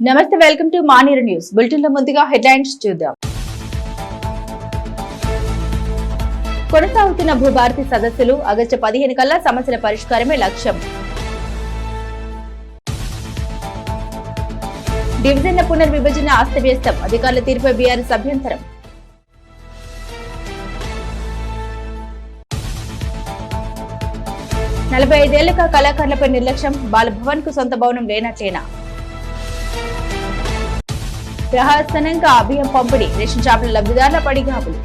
నమస్తే, welcome to మానీరు news bulletin లో ముందుగా హెడ్లైన్స్ చూద్దాం. కొనసాగుతున్న భూభారతి సదస్సులు ఆగస్టు 15 కల్లా సమస్యల పరిష్కారమే లక్ష్యం. డివిజన్ల పునర్విభజన అస్తవ్యస్తం, అధికారుల తీరుపై బీఆర్ఎస్ అభ్యంతరం. నలభై 5 ఏళ్లుగా కళాకారులపై నిర్లక్ష్యం, బాలభవన్ కు సొంత భవనం లేనట్లేనా? ప్రహసనంగా అభియం పంపిణీ, రేషన్ షాపుల లబ్ధిదారుల పడిగాపులు.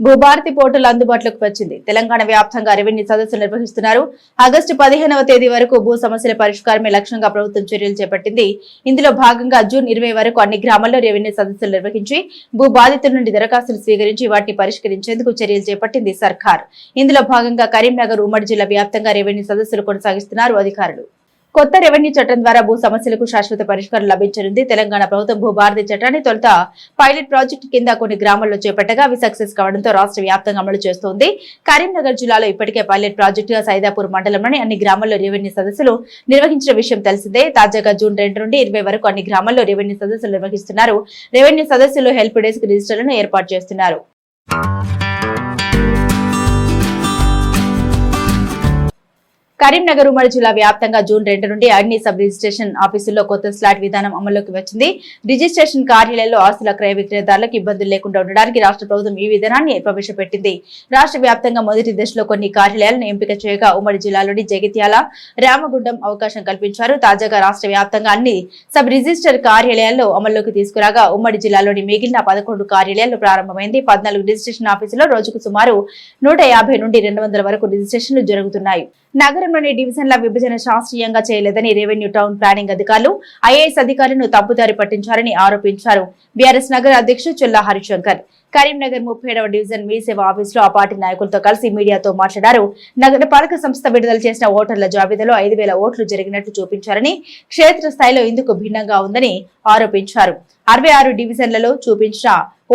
భూభారతి పోర్టల్ అందుబాటులోకి వచ్చింది. తెలంగాణ వ్యాప్తంగా రెవెన్యూ సదస్సులు నిర్వహిస్తున్నారు. ఆగస్టు 15వ తేదీ వరకు భూ సమస్యల పరిష్కారమే లక్ష్యంగా ప్రభుత్వం చర్యలు చేపట్టింది. ఇందులో భాగంగా జూన్ 20 వరకు అన్ని గ్రామాల్లో రెవెన్యూ సదస్సులు నిర్వహించి భూ బాధితుల నుండి దరఖాస్తులు స్వీకరించి వాటిని పరిష్కరించేందుకు చర్యలు చేపట్టింది సర్కార్. ఇందులో భాగంగా కరీంనగర్ ఉమ్మడి జిల్లా వ్యాప్తంగా రెవెన్యూ సదస్సులు కొనసాగిస్తున్నారు అధికారులు. కొత్త రెవెన్యూ చట్టం ద్వారా భూ సమస్యలకు శాశ్వత పరిష్కారం లభించనుంది. తెలంగాణ ప్రభుత్వం భూభారతి చట్టాన్ని తొలుత పైలట్ ప్రాజెక్టు కింద కొన్ని గ్రామాల్లో చేపట్టగా అవి సక్సెస్ కావడంతో రాష్ట్ర వ్యాప్తంగా అమలు చేస్తోంది. కరీంనగర్ జిల్లాలో ఇప్పటికే పైలట్ ప్రాజెక్టుగా సైదాపూర్ మండలంలోని అన్ని గ్రామాల్లో రెవెన్యూ సదస్సులు నిర్వహించిన విషయం తెలిసిందే. తాజాగా జూన్ 2 నుండి 20 వరకు అన్ని గ్రామాల్లో రెవెన్యూ సదస్సులు నిర్వహిస్తున్నారు. రెవెన్యూ సదస్సులు హెల్ప్ డెస్క్ రిజిస్టర్లను ఏర్పాటు చేస్తున్నారు. కరీంనగర్ ఉమ్మడి జిల్లా వ్యాప్తంగా జూన్ 2 నుండి అన్ని సబ్ రిజిస్ట్రేషన్ ఆఫీసుల్లో కొత్త స్లాట్ విధానం అమల్లోకి వచ్చింది. రిజిస్ట్రేషన్ కార్యాలయాల్లో ఆస్తుల క్రయ విక్రయదారులకు ఇబ్బందులు లేకుండా ఉండడానికి రాష్ట్ర ప్రభుత్వం ఈ విధానాన్ని ప్రవేశపెట్టింది. రాష్ట్ర వ్యాప్తంగా మొదటి దశలో కొన్ని కార్యాలయాలను ఎంపిక చేయగా ఉమ్మడి జిల్లాలోని జగిత్యాల, రామగుండం అవకాశం కల్పించారు. తాజాగా రాష్ట్ర వ్యాప్తంగా అన్ని సబ్ రిజిస్టర్ కార్యాలయాల్లో అమల్లోకి తీసుకురాగా ఉమ్మడి జిల్లాలోని మిగిలిన 11 కార్యాలయాలు ప్రారంభమైంది. 14 రిజిస్ట్రేషన్ ఆఫీసులో రోజుకు సుమారు 150 నుండి 200 వరకు రిజిస్ట్రేషన్లు జరుగుతున్నాయి. నగరంలోని డివిజన్ల విభజన శాస్త్రీయంగా చేయలేదని రెవెన్యూ టౌన్ ప్లానింగ్ అధికారులు, ఐఏఎస్ అధికారులను తప్పుదారి పట్టించారని ఆరోపించారు. బీఆర్ఎస్ నగర అధ్యక్షుడు చొల్లా హరిశంకర్ కరీంనగర్ 37వ డివిజన్ మీ సేవ ఆఫీసులో ఆ పార్టీ నాయకులతో కలిసి మీడియాతో మాట్లాడారు. నగరపాలక సంస్థ విడుదల చేసిన ఓటర్ల జాబితాలో 5,000 ఓట్లు జరిగినట్లు చూపించారని, క్షేత్రస్థాయిలో ఇందుకు భిన్నంగా ఉందని ఆరోపించారు. 66 డివిజన్లలో చూపించిన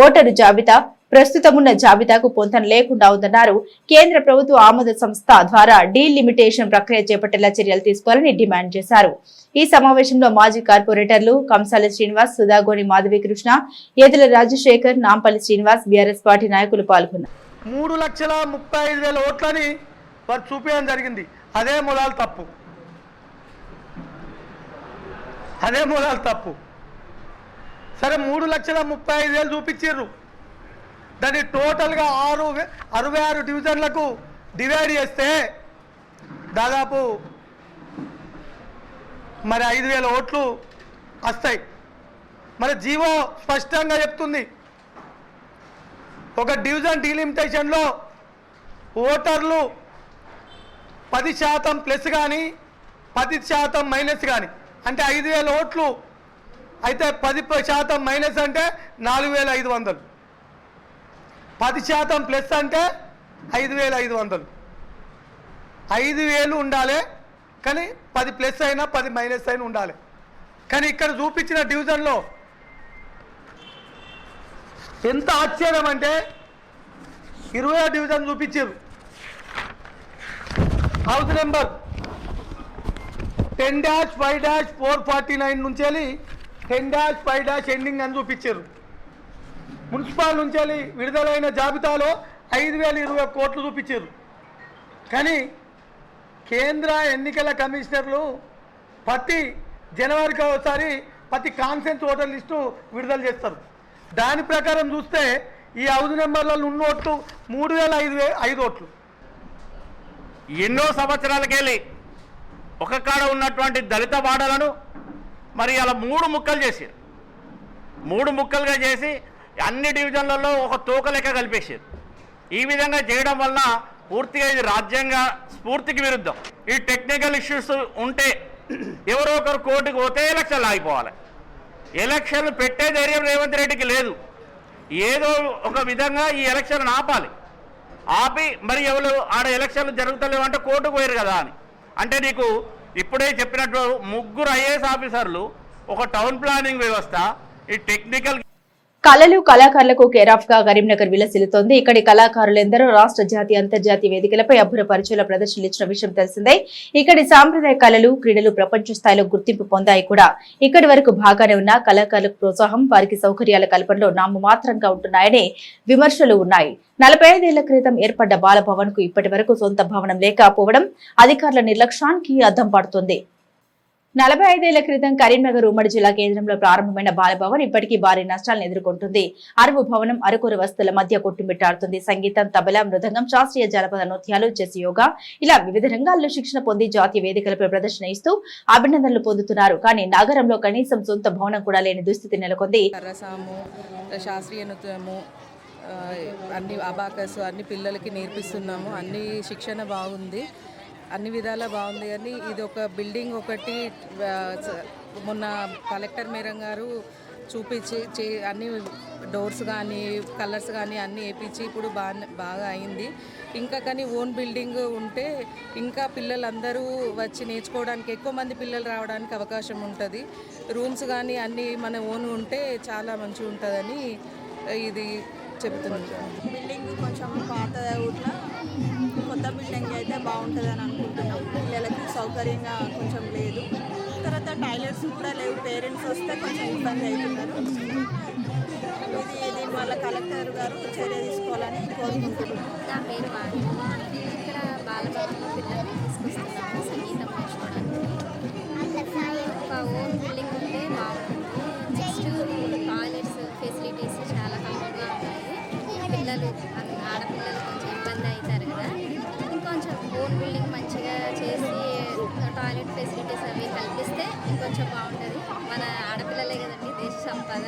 ఓటరు జాబితా ప్రస్తుతమున్న జాబితాకు పొంతన లేకుండా ఉందన్నారు. కేంద్ర ప్రభుత్వ ఆమోద సంస్థ ద్వారా డీలిమిటేషన్ ప్రక్రియ చేపట్టేలా చర్యలు తీసుకోవాలని డిమాండ్ చేశారు. ఈ సమావేశంలో మాజీ కార్పొరేటర్లు కంసాల శ్రీనివాస్, సుధాగోని మాధవీకృష్ణ, ఏదుల రాజశేఖర్, నాంపల్లి శ్రీనివాస్, బీఆర్ఎస్ పార్టీ నాయకులు పాల్గొన్నారు. 3,35,000 ఓట్లని వారు చూపించడం జరిగింది. అదే మూలాలు తప్పు. సరే, 3,35,000 చూపించారు. దాన్ని టోటల్గా 66 డివిజన్లకు డివైడ్ చేస్తే దాదాపు మరి 5,000 ఓట్లు వస్తాయి. మరి జీవో స్పష్టంగా చెప్తుంది, ఒక డివిజన్ డీలిమిటేషన్లో ఓటర్లు 10% ప్లస్ కానీ 10% మైనస్ కానీ అంటే 5,000 ఓట్లు అయితే 10% మైనస్ అంటే 4,500, 10% ప్లస్ అంటే 5,500. 5,000 ఉండాలి, కానీ 10 ప్లస్ అయినా 10 మైనస్ అయినా ఉండాలి. కానీ ఇక్కడ చూపించిన డివిజన్లో ఎంత ఆశ్చర్యం అంటే 20వ డివిజన్ చూపించారు. హౌస్ నెంబర్ 10-5-449 నుంచి వెళ్ళి 10-5- ఎండింగ్ అని చూపించారు. మున్సిపల్ నుంచి విడుదలైన జాబితాలో 5,020 కోట్లు చూపించారు. కానీ కేంద్ర ఎన్నికల కమిషనర్లు ప్రతి జనవరికి ఒకసారి ప్రతి కాన్సెన్స్ ఓటర్ లిస్టు విడుదల చేస్తారు. దాని ప్రకారం చూస్తే ఈ హౌస్ నెంబర్లలో ఉన్న ఓట్లు 3,005 ఓట్లు. ఎన్నో సంవత్సరాలకెళ్ళి ఒక కాడ ఉన్నటువంటి దళిత వాడలను మరి అలా 3 ముక్కలు చేశారు. 3 ముక్కలుగా చేసి అన్ని డివిజన్లలో ఒక తోక లెక్క కలిపేసారు. ఈ విధంగా చేయడం వలన పూర్తిగా ఇది రాజ్యాంగ స్ఫూర్తికి విరుద్ధం. ఈ టెక్నికల్ ఇష్యూస్ ఉంటే ఎవరో ఒకరు కోర్టుకు పోతే ఎలక్షన్లు ఆగిపోవాలి. ఎలక్షన్లు పెట్టే ధైర్యం రేవంత్ రెడ్డికి లేదు. ఏదో ఒక విధంగా ఈ ఎలక్షన్లను ఆపాలి. ఆపి మరి ఎవరు ఆడ ఎలక్షన్లు జరుగుతలేవు అంటే కోర్టుకు పోయారు కదా అని అంటే నీకు ఇప్పుడే చెప్పినట్టు 3 ఐఏఎస్ ఆఫీసర్లు, ఒక టౌన్ ప్లానింగ్ వ్యవస్థ, ఈ టెక్నికల్ కళలు కళాకారులకు కేర్ ఆఫ్ గా కరీంనగర్ విలసిల్లుతోంది. ఇక్కడి కళాకారులెందరో రాష్ట్ర జాతీయ అంతర్జాతీయ వేదికలపై అబ్బుర పరిచయాల ప్రదర్శనలు ఇచ్చిన విషయం తెలిసిందే. ఇక్కడి సాంప్రదాయ కళలు క్రీడలు ప్రపంచ స్థాయిలో గుర్తింపు పొందాయి కూడా. ఇక్కడి వరకు బాగానే ఉన్న కళాకారులకు ప్రోత్సాహం, వారికి సౌకర్యాల కల్పనలో నామమాత్రంగా ఉంటున్నాయనే విమర్శలు ఉన్నాయి. 45 ఏళ్ల క్రితం ఏర్పడ్డ బాలభవన్ కు ఇప్పటి వరకు సొంత భవనం లేకపోవడం అధికారుల నిర్లక్ష్యానికి అద్దం పడుతుంది. 45 ఏళ్ల క్రితం కరీంనగర్ ఉమ్మడి జిల్లా కేంద్రంలో ప్రారంభమైన బాలభవన్ ఇప్పటికీ భారీ నష్టాలను ఎదుర్కొంటుంది. అరువు భవనం అరకొర వస్తువుల మధ్య కొట్టుమిట్టాడుతుంది. సంగీతం, తబలా, మృదంగం, శాస్త్రీయ జానపద నృత్యాలు, చెస్, యోగా ఇలా వివిధ రంగాల్లో శిక్షణ పొంది జాతీయ వేదికలపై ప్రదర్శన ఇస్తూ అభినందనలు పొందుతున్నారు. కానీ నగరంలో కనీసం సొంత భవనం కూడా లేని దుస్థితి నెలకొంది. శాస్త్రీయ నృత్యము, అన్ని అబాకస్ అన్ని పిల్లలకి నేర్పిస్తున్నాము. అన్ని శిక్షణ బాగుంది, అన్ని విధాలా బాగుంది. కానీ ఇది ఒక బిల్డింగ్ ఒకటి మొన్న కలెక్టర్ మేడం గారు చూపించి అన్ని డోర్స్ కానీ కలర్స్ కానీ అన్నీ వేయించి ఇప్పుడు బాగా అయింది. ఇంకా కానీ ఓన్ బిల్డింగ్ ఉంటే ఇంకా పిల్లలందరూ వచ్చి నేర్చుకోవడానికి ఎక్కువ మంది పిల్లలు రావడానికి అవకాశం ఉంటుంది. రూమ్స్ కానీ అన్నీ మన ఓన్ ఉంటే చాలా మంచిగా ఉంటుందని ఇది చెప్తున్నాను. బిల్డింగ్ కొంచెం పాత ఊట్ల కొత్త బిల్డింగ్ అయితే బాగుంటుందని అనుకుంటున్నాం. పిల్లలకి సౌకర్యంగా కొంచెం లేదు. తర్వాత టాయిలెట్స్ కూడా లేవు. పేరెంట్స్ వస్తే కొంచెం ఇబ్బంది అవుతున్నారు. దీనివల్ల కలెక్టర్ గారు చర్య తీసుకోవాలని కోరుకుంటున్నాం. నా పేరు వాణి. ఇక్కడ బాలభవన్లో పిల్లల్ని తీసుకొస్తున్నాము సంగీతం నేర్చుకోవడానికి. ఒక ఓన్ బిల్డింగ్ ఉంటే బాగుంటుంది. నెక్స్ట్ టాయిలెట్స్ ఫెసిలిటీస్ చాలా తక్కువగా ఉన్నాయి. పిల్లలు ఆడపిల్లలు కొంచెం ఇబ్బంది అవుతారు కదా. ఇంకొంచెం ఓన్ బిల్డింగ్ మంచిగా చేసి టాయిలెట్ ఫెసిలిటీస్ అవి కల్పిస్తే ఇంకొంచెం బాగుంటుంది. మన ఆడపిల్లలే కదండి దేశ సంపద.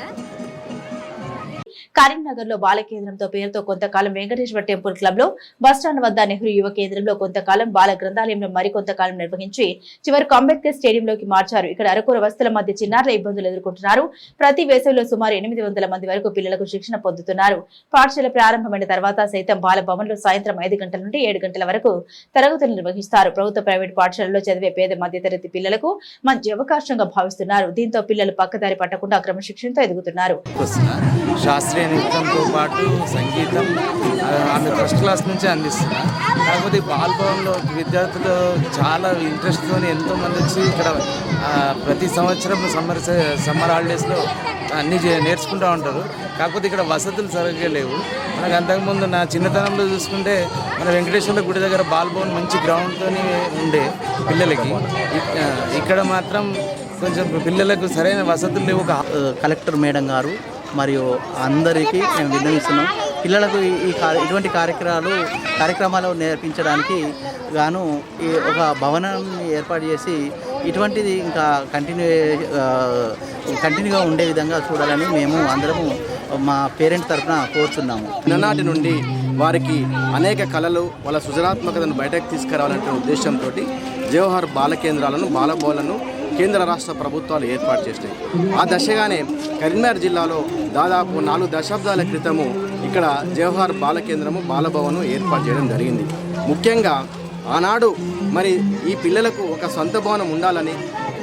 కరీంనగర్ లో బాల కేంద్రంతో పేరుతో కొంతకాలం వెంకటేశ్వర టెంపుల్ క్లబ్ లో, బస్టాండ్ వద్ద నెహ్రూ యువ కేంద్రంలో కొంతకాలం, బాల గ్రంథాలయంలో మరికొంతకాలం నిర్వహించి చివరకు అంబేద్కర్ స్టేడియంలోకి మార్చారు. ఇక్కడ అరకొర వస్తువుల మధ్య చిన్నారుల ఇబ్బందులు ఎదుర్కొంటున్నారు. ప్రతి వేసవిలో సుమారు 800 మంది వరకు పిల్లలకు శిక్షణ పొందుతున్నారు. పాఠశాల ప్రారంభమైన తర్వాత సైతం బాల భవన్ లో సాయంత్రం 5 గంటల నుండి 7 గంటల వరకు తరగతులు నిర్వహిస్తారు. ప్రభుత్వ ప్రైవేట్ పాఠశాలలో చదివే పేద మధ్యతరగతి పిల్లలకు మంచి అవకాశంగా భావిస్తున్నారు. దీంతో పిల్లలు పక్కదారి పట్టకుండా క్రమశిక్షణతో ఎదుగుతున్నారు. శాస్త్రీయ నృత్యంతో పాటు సంగీతం ఆమె ఫస్ట్ క్లాస్ నుంచే అందిస్తున్నా. కాకపోతే బాలభవన్లో విద్యార్థులు చాలా ఇంట్రెస్ట్తో ఎంతోమంది వచ్చి ఇక్కడ ప్రతి సంవత్సరం సమ్మర్ హాలిడేస్లో అన్నీ నేర్చుకుంటూ ఉంటారు. కాకపోతే ఇక్కడ వసతులు సరిగ్గా లేవు. మనకు అంతకుముందు నా చిన్నతనంలో చూసుకుంటే మన వెంకటేశ్వర గుడి దగ్గర బాలభవన్ మంచి గ్రౌండ్తో ఉండే పిల్లలకి. ఇక్కడ మాత్రం కొంచెం పిల్లలకు సరైన వసతులు లేవు. కలెక్టర్ మేడం గారు మరియు అందరికీ మేము విన్నవిస్తున్నాం. పిల్లలకు ఇటువంటి కార్యక్రమాలు నేర్పించడానికి గాను ఒక భవనాన్ని ఏర్పాటు చేసి ఇటువంటిది ఇంకా కంటిన్యూగా ఉండే విధంగా చూడాలని మేము అందరము మా పేరెంట్స్ తరఫున కోరుతున్నాము. చిన్ననాటి నుండి వారికి అనేక కళలు వాళ్ళ సృజనాత్మకతను బయటకు తీసుకురావాలనే ఉద్దేశంతో జవహర్ బాల కేంద్రాలను, బాలభవన్లను కేంద్ర రాష్ట్ర ప్రభుత్వాలు ఏర్పాటు చేసినాయి. ఆ దశగానే కరీంనగర్ జిల్లాలో దాదాపు 4 దశాబ్దాల క్రితము ఇక్కడ జవహర్ బాల కేంద్రము, బాలభవన్ ఏర్పాటు చేయడం జరిగింది. ముఖ్యంగా ఆనాడు మరి ఈ పిల్లలకు ఒక సొంత భవనం ఉండాలని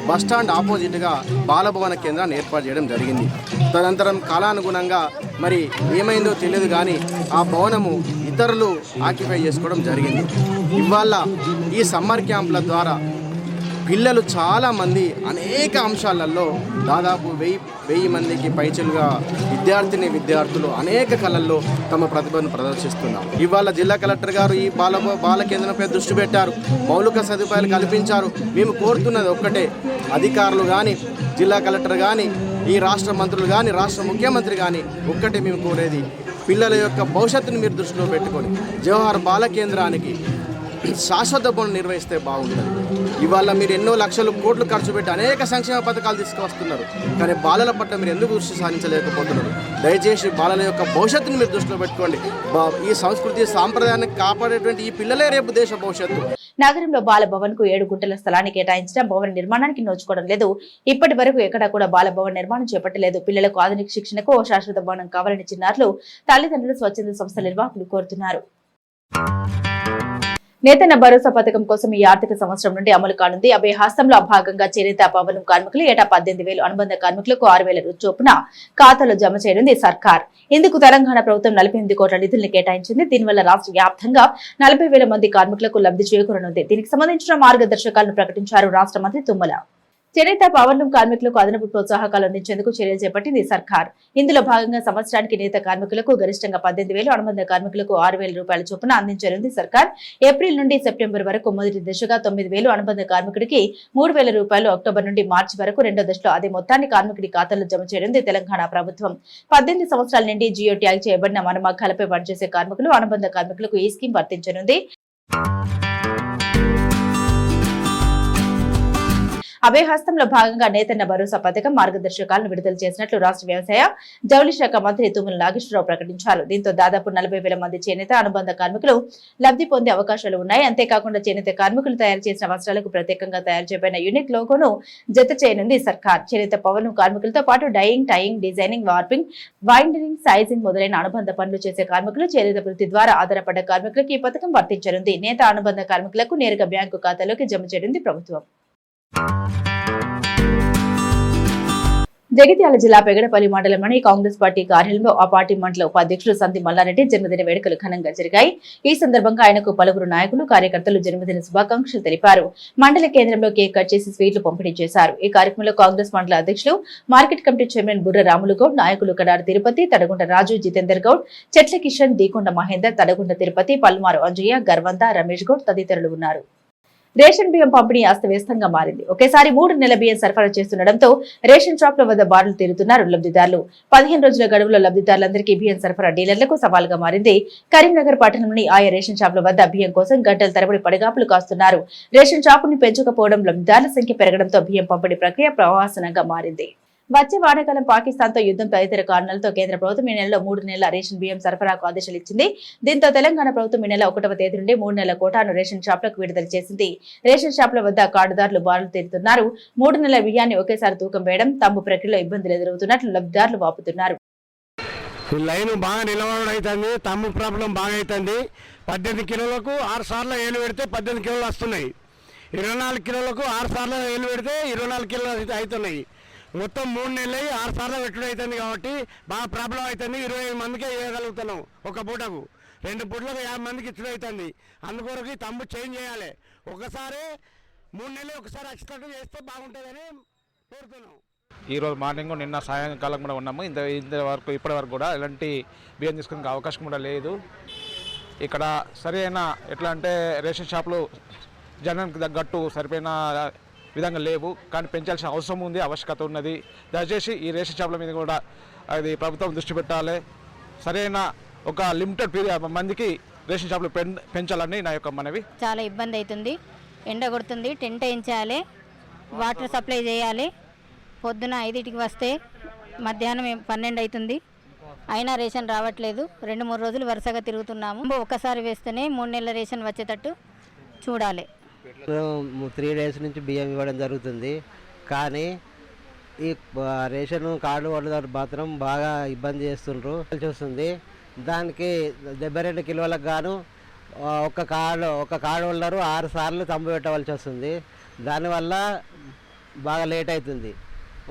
బస్టాండ్ ఆపోజిట్గా బాలభవన కేంద్రాన్ని ఏర్పాటు చేయడం జరిగింది. తదనంతరం కాలానుగుణంగా మరి ఏమైందో తెలియదు కానీ ఆ భవనము ఇతరులు ఆక్యుపై చేసుకోవడం జరిగింది. ఇవాళ ఈ సమ్మర్ క్యాంపుల ద్వారా పిల్లలు చాలామంది అనేక అంశాలలో దాదాపు 1000 మందికి పైచలుగా విద్యార్థులు అనేక కళల్లో తమ ప్రతిభను ప్రదర్శిస్తున్నారు. ఇవాళ జిల్లా కలెక్టర్ గారు ఈ బాల కేంద్రంపై దృష్టి పెట్టారు. మౌలిక సదుపాయాలు కల్పించారు. మేము కోరుతున్నది ఒక్కటే, అధికారులు కానీ, జిల్లా కలెక్టర్ కానీ, ఈ రాష్ట్ర మంత్రులు కానీ, రాష్ట్ర ముఖ్యమంత్రి కానీ ఒక్కటే మేము కోరేది, పిల్లల యొక్క భవిష్యత్తును మీరు దృష్టిలో పెట్టుకొని జవహర్ బాల కేంద్రానికి శాశ్వత భవనం నిర్వహిస్తే బాగుంటుంది. ఇవాళ మీరు ఎన్నో లక్షలు కోట్లు ఖర్చు పెట్టి అనేక సంక్షేమ పథకాలు తీసుకువస్తున్నారు. కానీ బాలల పట్ల మీరు ఎందుకు దృష్టి సాధించలేకపోతున్నారు? దయచేసి బాలల యొక్క భవిష్యత్తును మీరు దృష్టిలో పెట్టుకోండి. ఈ సంస్కృతి సాంప్రదాయాన్ని కాపాడేటువంటి ఈ పిల్లలే రేపు దేశ భవిష్యత్తు. నగరంలో బాలభవన్ కు 7 గుంటల స్థలాన్ని కేటాయించడం భవన నిర్మాణానికి నోచుకోవడం లేదు. ఇప్పటి వరకు ఎక్కడా కూడా బాలభవన్ నిర్మాణం చేపట్టలేదు. పిల్లలకు ఆధునిక శిక్షణకు ఓ శాశ్వత భవనం కావాలని చిన్నారులు, తల్లిదండ్రులు, స్వచ్ఛంద సంస్థల నిర్వాహకులు కోరుతున్నారు. నేతన్న భరోసా పథకం కోసం ఈ ఆర్థిక సంవత్సరం నుండి అమలు కానుంది. అభయ హస్తంలో భాగంగా చేనేత పవనం కార్మికులు ఏటా 18,000, అనుబంధ కార్మికులకు 6,000 చొప్పున ఖాతాలో జమ చేయనుంది సర్కార్. ఇందుకు తెలంగాణ ప్రభుత్వం 48 కోట్ల నిధులను కేటాయించింది. దీనివల్ల రాష్ట్ర వ్యాప్తంగా 40,000 మంది కార్మికులకు లబ్ధి చేకూరనుంది. దీనికి సంబంధించిన మార్గదర్శకాలను ప్రకటించారు రాష్ట్ర మంత్రి తుమ్మల. చేనేత పవర్లూమ్ కార్మికులకు అదనపు ప్రోత్సాహకాలు అందించేందుకు చర్యలు చేపట్టింది సర్కార్. ఇందులో భాగంగా సంవత్సరానికి నేత కార్మికులకు గరిష్టంగా 18,000, అనుబంధ కార్మికులకు 6,000 రూపాయల చొప్పున అందించనుంది సర్కార్. ఏప్రిల్ నుండి సెప్టెంబర్ వరకు మొదటి దశగా 9,000, అనుబంధ కార్మికుడికి 3,000 రూపాయలు, అక్టోబర్ నుండి మార్చి వరకు రెండో దశలో అదే మొత్తాన్ని కార్మికుడి ఖాతాలో జమ చేయనుంది తెలంగాణ ప్రభుత్వం. 18 సంవత్సరాల నుండి జియో ట్యాగ్ చేయబడిన మరమగ్గాలపై పనిచేసే కార్మికులు, అనుబంధ కార్మికులకు ఈ స్కీమ్ వర్తించనుంది. అభయ హస్తంలో భాగంగా నేతన్న భరోసా పథకం మార్గదర్శకాలను విడుదల చేసినట్లు రాష్ట్ర వ్యవసాయ జౌళి శాఖ మంత్రి తుమ్మల నాగేశ్వరరావు ప్రకటించారు. దీంతో దాదాపు 40,000 మంది చేనేత, అనుబంధ కార్మికులు లబ్ధి పొందే అవకాశాలు ఉన్నాయి. అంతేకాకుండా చేనేత కార్మికులు తయారు చేసిన వస్త్రాలకు ప్రత్యేకంగా తయారు చేయబడిన యూనిక్ లోగోను జత చేయనుంది సర్కార్. చేనేత పవనం కార్మికులతో పాటు dyeing, tying, designing, warping, winding, sizing మొదలైన అనుబంధ పనులు చేసే కార్మికులు, చేనేత వృత్తి ద్వారా ఆధారపడ్డ కార్మికులకు ఈ పథకం వర్తించనుంది. నేత, అనుబంధ కార్మికులకు నేరుగా బ్యాంకు ఖాతాలోకి జమ చేయనుంది ప్రభుత్వం. జగిత్యాల జిల్లా పెగడపల్లి మండలంలోని కాంగ్రెస్ పార్టీ కార్యాలయంలో ఆ పార్టీ మండల ఉపాధ్యక్షుడు సంతి మల్లారెడ్డి జన్మదిన వేడుకలు ఘనంగా జరిగాయి. ఈ సందర్భంగా ఆయనకు పలువురు నాయకులు, కార్యకర్తలు జన్మదిన శుభాకాంక్షలు తెలిపారు. మండల కేంద్రంలో కేక్ కట్ చేసి స్వీట్లు పంపిణీ చేశారు. ఈ కార్యక్రమంలో కాంగ్రెస్ మండల అధ్యక్షులు, మార్కెట్ కమిటీ చైర్మన్ బుర్ర రాములు గౌడ్, నాయకులు కడారి తిరుపతి, తడగుంట రాజు, జితేందర్ గౌడ్, చెట్ల కిషన్, దీకొండ మహేందర్, తడగుంట తిరుపతి, పల్మారు అంజయ్య, గర్వంత, రమేష్ గౌడ్ తదితరులు ఉన్నారు. రేషన్ బియ్యం పంపిణీ అస్తవ్యస్తంగా మారింది. ఒకేసారి 3 నెలల బియ్యం సరఫరా చేస్తుండటంతో రేషన్ షాప్ల వద్ద బారులు తీరుతున్నారు లబ్ధిదారులు. 15 రోజుల గడువులో లబ్ధిదారులందరికీ బియ్యం సరఫరా డీలర్లకు సవాల్గా మారింది. కరీంనగర్ పట్టణంలోని ఆయా రేషన్ షాప్ల వద్ద బియ్యం కోసం గంటల తరబడి పడిగాపులు కాస్తున్నారు. రేషన్ షాపుని పెంచకపోవడం, లబ్ధిదారుల సంఖ్య పెరగడంతో బియ్యం పంపిణీ ప్రక్రియ ప్రవాసనంగా మారింది. వచ్చే వానాకాలం పాకిస్తాన్తో యుద్ధం తదితర కారణాలతో కేంద్ర ప్రభుత్వం ఈ నెలలో 3 నెలల రేషన్ బియ్యం సరఫరాకు ఆదేశాలు ఇచ్చింది. దీంతో తెలంగాణ ప్రభుత్వం ఈ నెల 1వ తేదీ నుండి 3 నెలల కోటాను రేషన్ షాపులకు విడుదల చేసింది. రేషన్ షాపుల వద్ద కార్డుదారులు బారులు తీరుతున్నారు. 3 నెలల బియ్యాన్ని ఒకేసారి తూకం వేయడం, తమ్ము ప్రక్రియలో ఇబ్బందులు ఎదురవుతున్నట్లు లబ్ధిదారులు వాపుతున్నారు. లైన్ బాగా నిలబడడం అవుతుంది, తమ్ము ప్రాబ్లం బాగా అవుతుంది. 18 కిలోలకు 6 సార్లు ఏలు పెడితే 18 కిలోలు వస్తున్నాయి. 24 కిలోలకు 6 సార్లు ఏలు పెడితే 24 కిలోలు అవుతున్నాయి. మొత్తం 3 నెలలు 6 సార్లు పెట్టుడు అవుతుంది కాబట్టి బాగా ప్రాబ్లం అవుతుంది. 25 మందికే ఇవ్వగలుగుతున్నాం ఒక పూటకు. 2 పూటలకు 50 మందికి ఇచ్చుడు అవుతుంది. అందుకొరకు తమ్ము చేంజ్ చేయాలి. ఒకసారి 3 నెలలు ఒకసారి వచ్చేటట్టు చేస్తే బాగుంటుందని కోరుతున్నాం. ఈరోజు మార్నింగ్, నిన్న సాయంకాలం కూడా ఉన్నాము. ఇప్పటి వరకు కూడా ఎలాంటి బియ్యం తీసుకునే అవకాశం కూడా లేదు. ఇక్కడ సరైన ఎట్లా అంటే రేషన్ షాపులు జనానికి తగ్గట్టు సరిపోయిన విధంగా లేవు. కానీ పెంచాల్సిన అవసరం ఉంది, ఆవశ్యకత ఉన్నది. దయచేసి ఈ రేషన్ షాపుల మీద కూడా అది ప్రభుత్వం దృష్టి పెట్టాలి. సరైన ఒక లిమిటెడ్ మందికి రేషన్ షాపులు పెంచాలని నా యొక్క మనవి. చాలా ఇబ్బంది అవుతుంది. ఎండ కొడుతుంది, టెంట్ వేయించాలి, వాటర్ సప్లై చేయాలి. పొద్దున 5కి వస్తే మధ్యాహ్నం 12 అవుతుంది. అయినా రేషన్ రావట్లేదు. 2-3 రోజులు వరుసగా తిరుగుతున్నాము. ఒక్కసారి వేస్తేనే 3 నెలల రేషన్ వచ్చేటట్టు చూడాలి. 3 డేస్ నుంచి బియ్యం ఇవ్వడం జరుగుతుంది. కానీ ఈ రేషన్ కార్డు వాళ్ళు మాత్రం బాగా ఇబ్బంది చేస్తుండ్రు చూస్తుంది. దానికి 72 కిలోలకు గాను ఒక కార్డు హోల్డరు 6 సార్లు తమ్ము పెట్టవలసి వస్తుంది. దానివల్ల బాగా లేట్ అవుతుంది.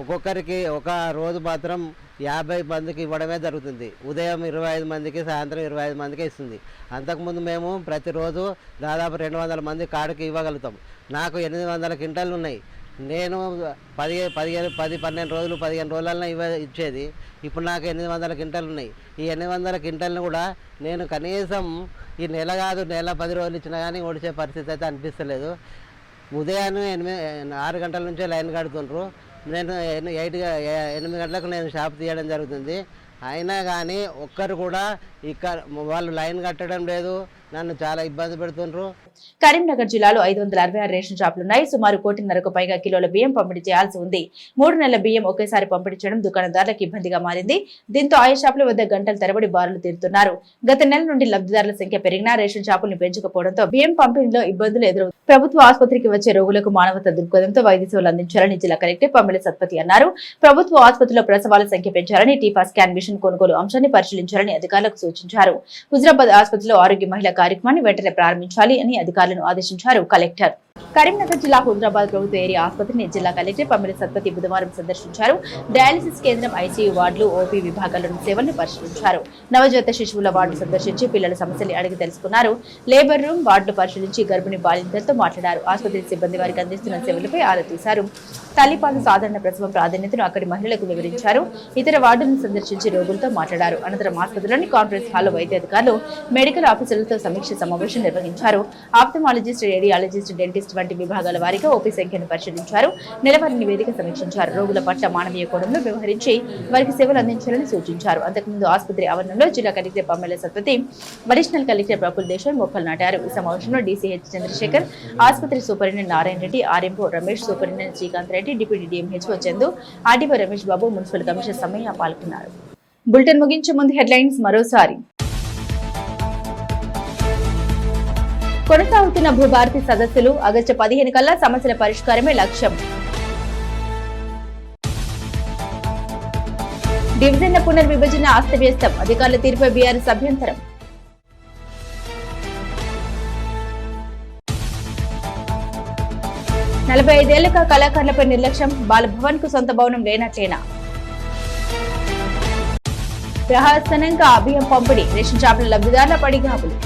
ఒక్కొక్కరికి ఒక రోజు మాత్రం 50 మందికి ఇవ్వడమే జరుగుతుంది. ఉదయం 25 మందికి, సాయంత్రం 25 మందికి ఇస్తుంది. అంతకుముందు మేము ప్రతిరోజు దాదాపు 200 మంది కాడికి ఇవ్వగలుగుతాం. నాకు 800 క్వింటాలు ఉన్నాయి. నేను 10-12 రోజులు 15 రోజులన్నా ఇచ్చేది. ఇప్పుడు నాకు 800 క్వింటాలు ఉన్నాయి. ఈ 800 క్వింటాలను కూడా నేను కనీసం ఈ నెల కాదు, నెల 10 రోజులు ఇచ్చినా కానీ ఓడిచే పరిస్థితి అయితే అనిపిస్తలేదు. ఉదయాన్నే 6 గంటల నుంచే లైన్ కడుతుండ్రు. నేను 8 గంటలకు నేను షాప్ తీయడం జరుగుతుంది. అయినా కానీ ఒక్కరు కూడా ఇక్కడ వాళ్ళు లైన్ కట్టడం లేదు. నన్ను చాలా ఇబ్బంది పెడుతుండ్రు. కరీంనగర్ జిల్లాలో 566 రేషన్ షాపులున్నాయి. సుమారు 1.5 పైగా కిలోల బియ్యం పంపిణీ చేయాల్సి ఉంది. 3 నెలల బియ్యం ఒకేసారి పంపిణీ చేయడం దుకాణదారులకు ఇబ్బందిగా మారింది. దీంతో ఆయా షాపుల వద్ద గంటల తరబడి బారులు తీరుతున్నారు. గత నెల నుండి లబ్ధిదారుల సంఖ్య పెరిగినా రేషన్ షాపులను పెంచకపోవడంతో బియ్యం పంపిణీలో ఇబ్బందులు ఎదురవుతాయి. ప్రభుత్వ ఆసుపత్రికి వచ్చే రోగులకు మానవత దృక్పథంతో వైద్య సేవలు అందించాలని జిల్లా కలెక్టర్ పమ్మిళ సత్పతి అన్నారు. ప్రభుత్వ ఆసుపత్రిలో ప్రసవాల సంఖ్య పెంచాలని, టీపా స్కాన్ మిషన్ కొనుగోలు అంశాన్ని పరిశీలించాలని అధికారులకు సూచించారు. హుజరాబాద్ ఆసుపత్రిలో ఆరోగ్య మహిళా కార్యక్రమాన్ని వెంటనే ప్రారంభించాలి అని అధికారులను ఆదేశించారు కలెక్టర్. కరీంనగర్ జిల్లా హైదరాబాద్ ప్రభుత్వ ఏరియా ఆసుపత్రిని జిల్లా కలెక్టర్ పమ్మిడి సత్పతి బుధవారం సందర్శించారు. డయాలసిస్ కేంద్రం, ఐసీయూ వార్డులు, ఓపీ విభాగాల్లోని సేవలను పరిశీలించారు. నవజాత శిశువుల వార్డు సందర్శించి పిల్లల సమస్యలు అడిగి తెలుసుకున్నారు. లేబర్ రూమ్ వార్డులు పరిశీలించి గర్భిణీ బాలింతలతో మాట్లాడారు. ఆసుపత్రి సిబ్బంది వారికి అందిస్తున్న సేవలపై ఆరా తీశారు. తల్లిపాలు సాధారణ ప్రసవం ప్రాధాన్యతను అక్కడి మహిళలకు వివరించారు. ఇతర వార్డులను సందర్శించి రోగులతో మాట్లాడారు. అనంతరం ఆసుపత్రిలోని కాన్ఫరెన్స్ హాల్లో వైద్యాధికారులు, మెడికల్ ఆఫీసర్లతో సమీక్ష సమావేశం నిర్వహించారు. ఆప్థమాలజిస్ట్, రేడియాలజిస్ట్, డెంటిస్ట్ వంటి విభాగాల వారీగా ఓపీ సంఖ్యను పరిశీలించారు. నెలవారీ నివేదిక సమీక్షించారు. రోగుల పట్ల మానవీయ కోణంలో వ్యవహరించి వారికి సేవలు అందించాలని సూచించారు. అంతకుముందు ఆసుపత్రి ఆవరణలో జిల్లా collector Pamela Satpathy, additional collector Praful Desai మొక్కలు నాటారు. ఈ సమావేశంలో డీసీహెచ్ చంద్రశేఖర్, ఆసుపత్రి superintendent Narayana Reddy, RMO Ramesh, superintendent Srikanth Reddy, deputy DMHO Chandu, RDO Ramesh Babu, municipal commissioner Samayya పాల్గొన్నారు. బులెటిన్ ముగించే ముందు హెడ్లైన్స్ మరోసారి. కొనసాగుతున్న భూభారతి సదస్సులు ఆగస్టు 15 కల్లా సమస్యల పరిష్కారమే లక్ష్యం. డివిజన్ల పునర్విభజన అస్తవ్యస్తం, అధికారుల తీర్పుపై బీఆర్ఎస్ అభ్యంతరం. నలభై 45 ఏళ్లుగా కళాకారులపై నిర్లక్ష్యం, బాలభవన్ కు సొంత భవనం లేనట్లేనా. ప్రహసనంగా అభియం పంపిణీ, రేషన్ షాపుల లబ్ధిదారుల పడిగాపులు.